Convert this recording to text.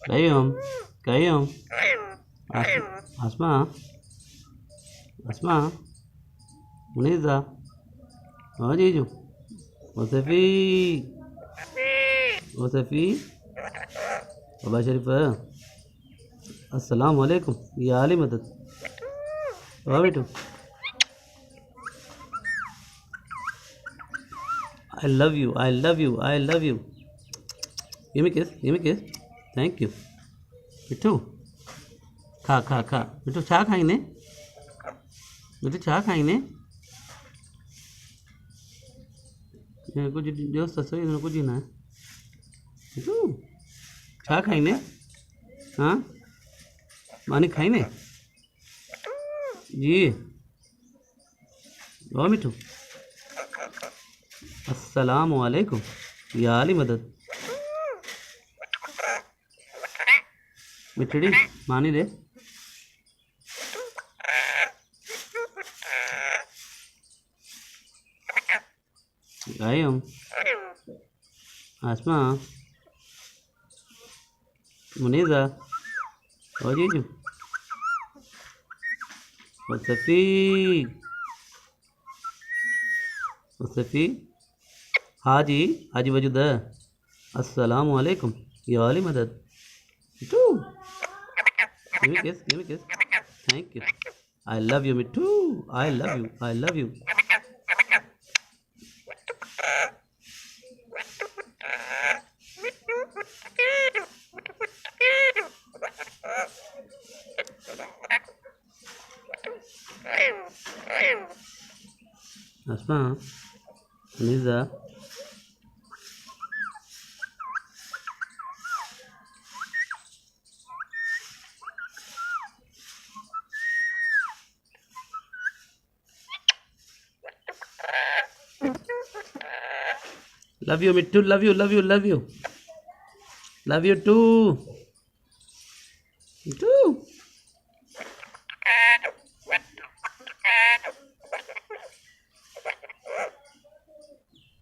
Qayyum, Qayyum, Asma, Asma, Muniza, Ajiju, Wasafi, Wasafi, Baba Sharifa, Assalamu alaikum, Ya Ali Madad, Babitu, I love you, I love you, I love you. Give me kiss, give me kiss. Thank you. मिठू खा खा खा मिठू छा खाईने मिठू छा खाईने कुछ जो ससुरी न कुछ ना मिठू छा खाईने हाँ मानी खाईने जी ओ मिठू अस्सलामु अलैकुम या अली मदद मिठड़ी मानी दे गायम आसमा मुनीजा और जीजू और सफ़ी हाजी हाजी वजूद अस्सलामु अलैकुम या वाली मदद मिठू give me kiss give me kiss thank you I love you Mithu I love you I love you Asma Liza love you Mittu love you love you love you love you too Mittu